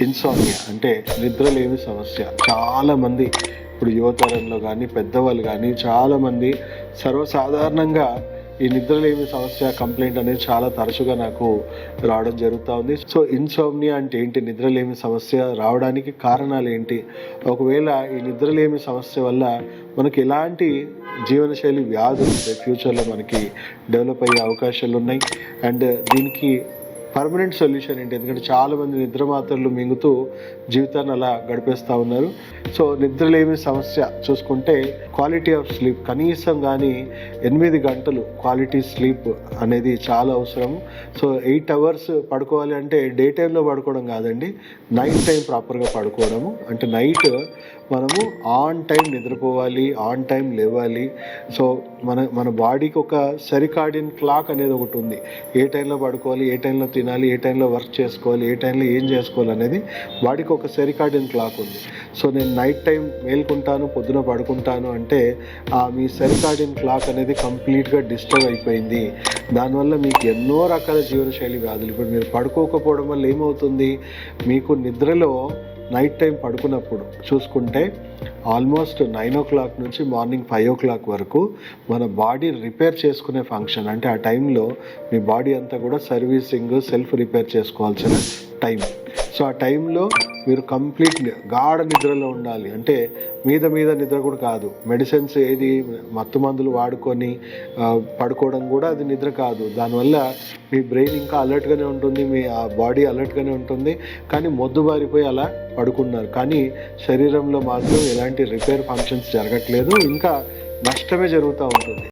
Insomnia అంటే నిద్రలేమి సమస్య. చాలామంది ఇప్పుడు యువతరంలో కానీ పెద్దవాళ్ళు కానీ చాలామంది సర్వసాధారణంగా ఈ నిద్రలేమి సమస్య కంప్లైంట్ అనేది చాలా తరచుగా నాకు రావడం జరుగుతూ ఉంది. సో ఇన్సామ్నియా అంటే ఏంటి, నిద్రలేమి సమస్య రావడానికి కారణాలు ఏంటి, ఒకవేళ ఈ నిద్రలేమి సమస్య వల్ల మనకి ఎలాంటి జీవనశైలి వ్యాధులు ఫ్యూచర్లో మనకి డెవలప్ అయ్యే అవకాశాలు ఉన్నాయి, అండ్ దీనికి పర్మనెంట్ సొల్యూషన్ ఏంటి. ఎందుకంటే చాలామంది నిద్ర మాత్రలు మింగుతూ జీవితాన్ని అలా గడిపేస్తూ ఉన్నారు. సో నిద్రలేమి సమస్య చూసుకుంటే క్వాలిటీ ఆఫ్ స్లీప్, కనీసం కానీ 8 గంటలు క్వాలిటీ స్లీప్ అనేది చాలా అవసరం. సో 8 అవర్స్ పడుకోవాలి అంటే డే టైంలో పడుకోవడం కాదండి, నైట్ టైం ప్రాపర్గా పడుకోవడము. అంటే నైట్ మనము ఆన్ టైం నిద్రపోవాలి, ఆన్ టైం లేవాలి. సో మన బాడీకి ఒక సెరికాడియన్ క్లాక్ అనేది ఒకటి ఉంది. ఏ టైంలో పడుకోవాలి, ఏ టైంలో తినాలి, ఏ టైంలో వర్క్ చేసుకోవాలి, ఏ టైంలో ఏం చేసుకోవాలి అనేది బాడీకి ఒక సెరికాడియన్ క్లాక్ ఉంది. సో నేను నైట్ టైం మేల్కుంటాను, పొద్దున పడుకుంటాను అంటే మీ సెరికాడియన్ క్లాక్ అనేది కంప్లీట్గా డిస్టర్బ్ అయిపోయింది. దానివల్ల మీకు ఎన్నో రకాల జీవనశైలి వ్యాధులు. ఇప్పుడు మీరు పడుకోకపోవడం వల్ల ఏమవుతుంది, మీకు నిద్రలో నైట్ టైం పడుకున్నప్పుడు చూసుకుంటే ఆల్మోస్ట్ 9 o'clock నుంచి మార్నింగ్ 5 o'clock వరకు మన బాడీ రిపేర్ చేసుకునే ఫంక్షన్, అంటే ఆ టైంలో మీ బాడీ అంతా కూడా సర్వీసింగ్, సెల్ఫ్ రిపేర్ చేసుకోవాల్సిన టైం. సో ఆ టైంలో మీరు కంప్లీట్ గాఢ నిద్రలో ఉండాలి. అంటే మీద నిద్ర కూడా కాదు, మెడిసిన్స్ ఏది మత్తు మందులు వాడుకొని పడుకోవడం కూడా అది నిద్ర కాదు. దానివల్ల మీ బ్రెయిన్ ఇంకా అలర్ట్గానే ఉంటుంది, మీ బాడీ అలర్ట్గానే ఉంటుంది, కానీ మొద్దుబారిపోయి అలా పడుకున్నారు. కానీ శరీరంలో మాత్రం ఎలాంటి రిపేర్ ఫంక్షన్స్ జరగట్లేదు, ఇంకా నష్టమే జరుగుతూ ఉంటుంది.